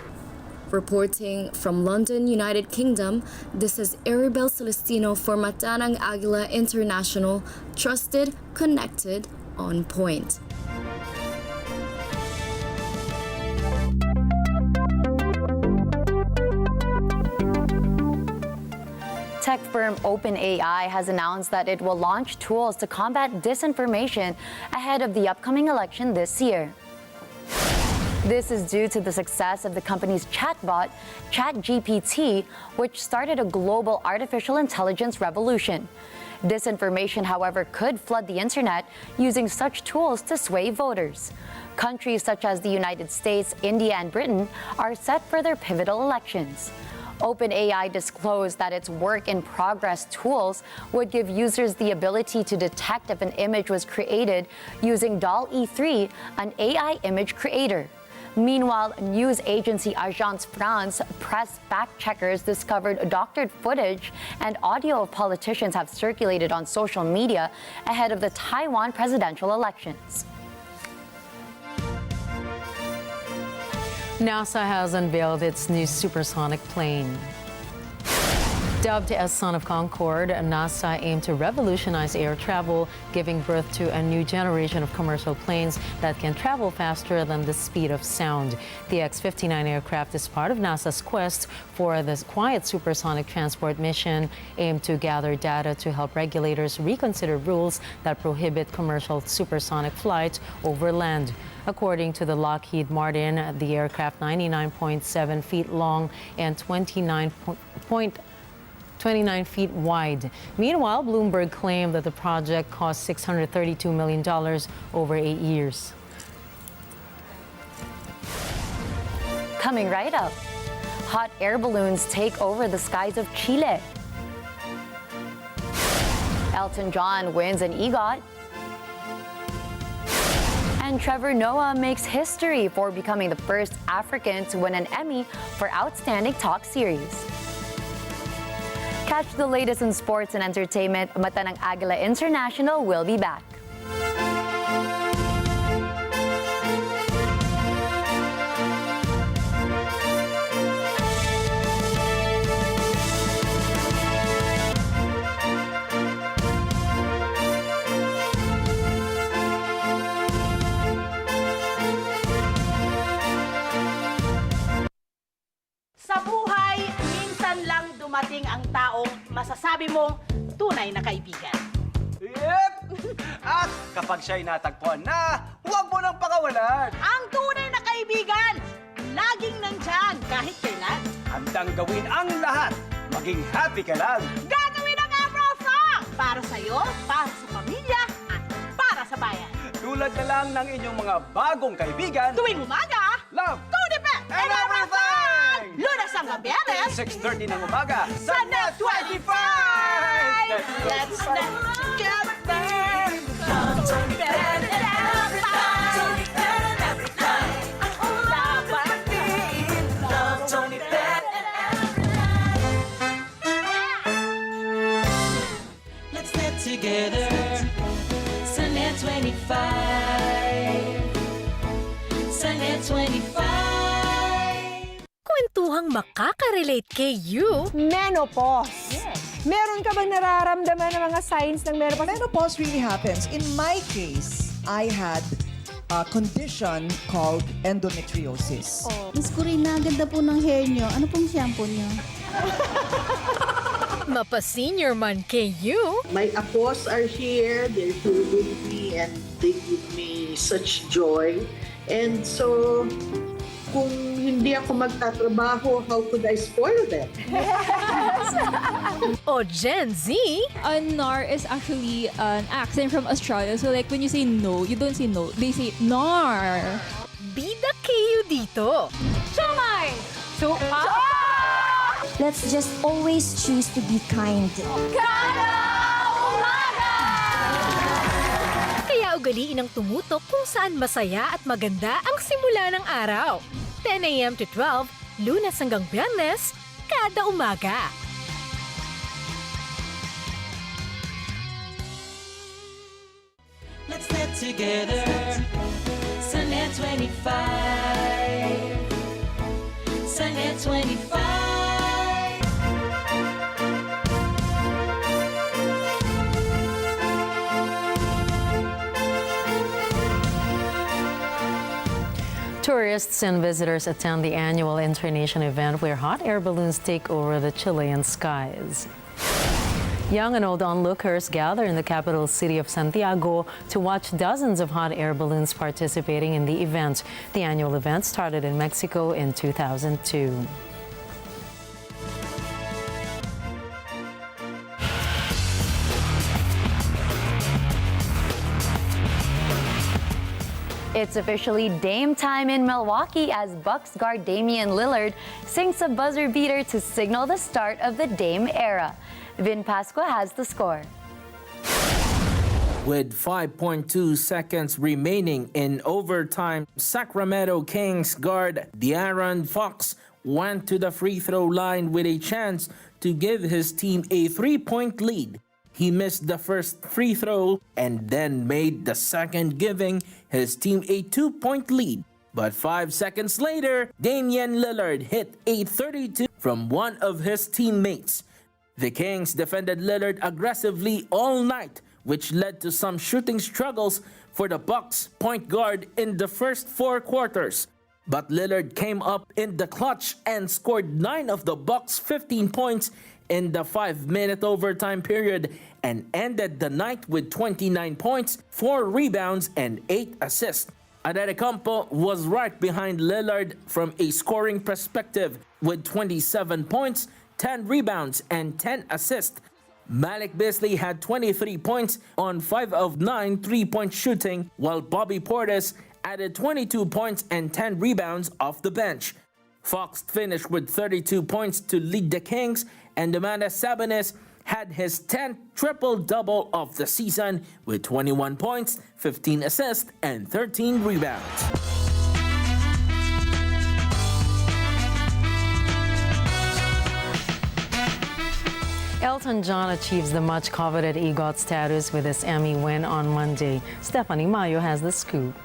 Reporting from London, United Kingdom, this is Arabel Celestino for Matanang Agila International, trusted, connected, on point. Tech firm OpenAI has announced that it will launch tools to combat disinformation ahead of the upcoming election this year. This is due to the success of the company's chatbot, ChatGPT, which started a global artificial intelligence revolution. Disinformation, however, could flood the internet using such tools to sway voters. Countries such as the United States, India, and Britain are set for their pivotal elections. OpenAI disclosed that its work-in-progress tools would give users the ability to detect if an image was created using DALL-E 3, an AI image creator. Meanwhile, news agency Agence France press fact-checkers discovered doctored footage and audio of politicians have circulated on social media ahead of the Taiwan presidential elections. NASA has unveiled its new supersonic plane. Dubbed as Son of Concorde, NASA aimed to revolutionize air travel, giving birth to a new generation of commercial planes that can travel faster than the speed of sound. The X-59 aircraft is part of NASA's quest for the quiet supersonic transport mission, aimed to gather data to help regulators reconsider rules that prohibit commercial supersonic flights over land. According to the Lockheed Martin, the aircraft 99.7 feet long and 29 feet wide. Meanwhile, Bloomberg claimed that the project cost $632 million over 8 years. Coming right up, hot air balloons take over the skies of Chile. Elton John wins an EGOT. And Trevor Noah makes history for becoming the first African to win an Emmy for Outstanding Talk Series. Catch the latest in sports and entertainment. Matanang Agila International will be back. Sa buhay, minsan lang dumating ang taong masasabi mong tunay na kaibigan. Yep! At kapag siya'y natagpuan na, huwag mo nang pakawalan. Ang tunay na kaibigan, laging nandyan kahit kailan. Handang gawin ang lahat, maging happy ka lang. Gagawin ang April Song! Para sa'yo, para sa pamilya, at para sa bayan. Tulad na lang ng inyong mga bagong kaibigan. Tuwing umaga, love, Tunipet, and everything! Lunes hanggang Biyernes, 6:30 ng umaga sa Net 25! Let's get together! Love Tony Pet and everything! Ang usapan din, Love Tony Pet and everything! Let's get together sa Net 25. Sa Net 25. Kwentuhang makaka-relate kay you. Menopause. Meron ka bang nararamdaman ng mga signs ng menopause? Menopause really happens. In my case, I had a condition called endometriosis. Miss Corina, ganda po ng hair nyo. Ano pong shampoo nyo? Mapa-senior man kay you. My apos are here. They're here with me and they give me such joy. And so, kung hindi ako magtatrabaho, how could I spoil them? O Gen Z? Nar is actually an accent from Australia. So like when you say no, you don't say no. They say nar. Bida kayo dito. Sumay! So, let's just always choose to be kind. Kaya ugaliin ang tumutok kung saan masaya at maganda ang simula ng araw. 10 a.m. to 12, Lunes hanggang Biyernes, kada umaga. Let's get together. Sunday 25. Sunday 25. Tourists and visitors attend the annual Internation event where hot air balloons take over the Chilean skies. Young and old onlookers gather in the capital city of Santiago to watch dozens of hot air balloons participating in the event. The annual event started in Mexico in 2002. It's officially Dame time in Milwaukee as Bucks guard Damian Lillard sings a buzzer beater to signal the start of the Dame era. Vin Pascua has the score. With 5.2 seconds remaining in overtime, Sacramento Kings guard De'Aaron Fox went to the free throw line with a chance to give his team a 3-point lead. He missed the first free throw and then made the second, giving his team a 2-point lead. But 5 seconds later, Damian Lillard hit a 32 from one of his teammates. The Kings defended Lillard aggressively all night, which led to some shooting struggles for the Bucks point guard in the first 4 quarters. But Lillard came up in the clutch and scored 9 of the Bucks' 15 points in the 5-minute overtime period and ended the night with 29 points, 4 rebounds, and 8 assists. Adedecampo was right behind Lillard from a scoring perspective with 27 points, 10 rebounds, and 10 assists. Malik Beasley had 23 points on 5 of 9 3-point shooting, while Bobby Portis added 22 points and 10 rebounds off the bench. Fox finished with 32 points to lead the Kings, and Domantas Sabonis had his 10th triple-double of the season with 21 points, 15 assists, and 13 rebounds. Elton John achieves the much-coveted EGOT status with his Emmy win on Monday. Stephanie Mayo has the scoop.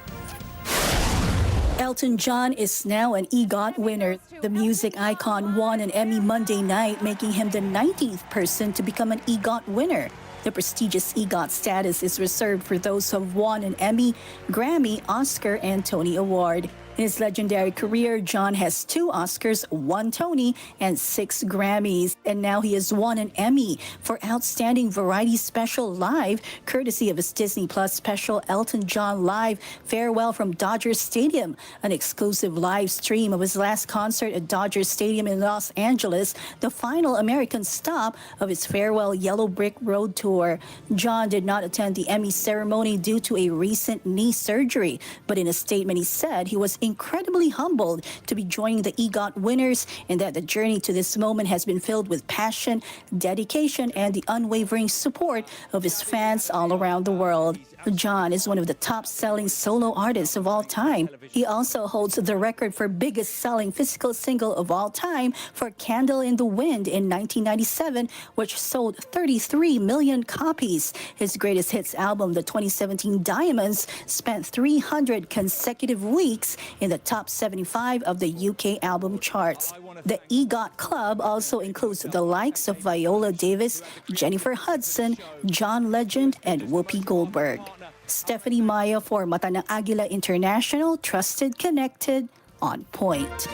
Elton John is now an EGOT winner. The music icon won an Emmy Monday night, making him the 19th person to become an EGOT winner. The prestigious EGOT status is reserved for those who have won an Emmy, Grammy, Oscar, and Tony Award. In his legendary career, John has 2 Oscars, 1 Tony, and 6 Grammys. And now he has won an Emmy for Outstanding Variety Special Live, courtesy of his Disney Plus special Elton John Live Farewell from Dodger Stadium, an exclusive live stream of his last concert at Dodger Stadium in Los Angeles, the final American stop of his farewell Yellow Brick Road tour. John did not attend the Emmy ceremony due to a recent knee surgery, but in a statement he said he was incredibly humbled to be joining the EGOT winners and that the journey to this moment has been filled with passion, dedication, and the unwavering support of his fans all around the world. John is one of the top-selling solo artists of all time. He also holds the record for biggest-selling physical single of all time for Candle in the Wind in 1997, which sold 33 million copies. His greatest hits album, the 2017 Diamonds, spent 300 consecutive weeks in the top 75 of the UK album charts. The EGOT Club also includes the likes of Viola Davis, Jennifer Hudson, John Legend, and Whoopi Goldberg. Stephanie Mayo for Mata ng Agila International, trusted, connected, on point.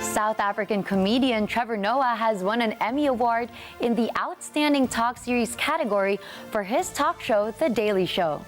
South African comedian Trevor Noah has won an Emmy Award in the Outstanding Talk Series category for his talk show, The Daily Show.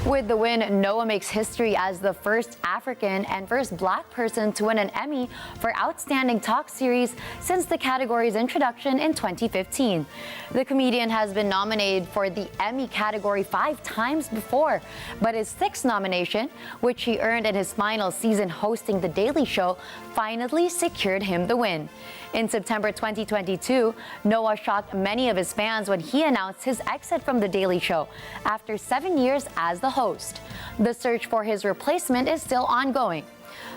With the win, Noah makes history as the first African and first Black person to win an Emmy for Outstanding Talk Series since the category's introduction in 2015. The comedian has been nominated for the Emmy category 5 times before, but his 6th nomination, which he earned in his final season hosting The Daily Show, finally secured him the win. In September 2022, Noah shocked many of his fans when he announced his exit from The Daily Show after 7 years as the host. The search for his replacement is still ongoing.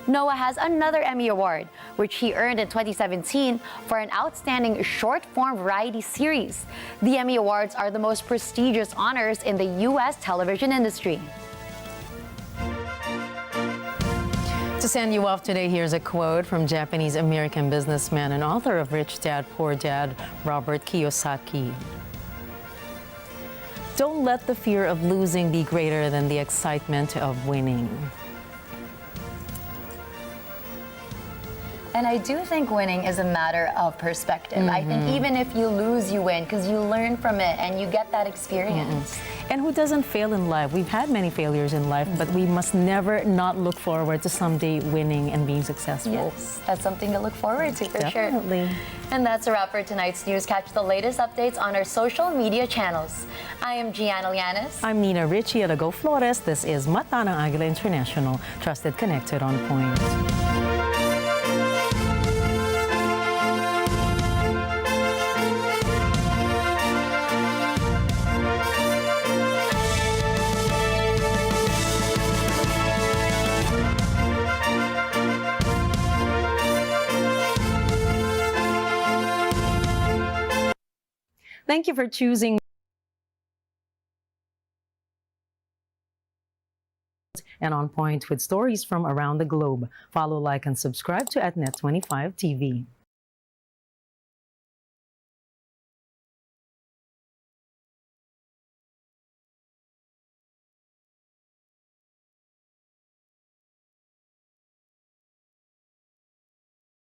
Noah has another Emmy Award, which he earned in 2017 for an outstanding short-form variety series. The Emmy Awards are the most prestigious honors in the U.S. television industry. To send you off today, here's a quote from Japanese-American businessman and author of Rich Dad, Poor Dad, Robert Kiyosaki. Don't let the fear of losing be greater than the excitement of winning. And I do think winning is a matter of perspective. I think even if you lose, you win because you learn from it and you get that experience. And who doesn't fail in life? We've had many failures in life, but we must never not look forward to someday winning and being successful. Yes, that's something to look forward to for sure. Definitely. And that's a wrap for tonight's news. Catch the latest updates on our social media channels. I am Gianna Llanes. I'm Nina Richie at Go Flores. This is Mata ng Agila International, trusted, connected, on point. Thank you for choosing and On Point with stories from around the globe. Follow, like, and subscribe to @Net25 TV.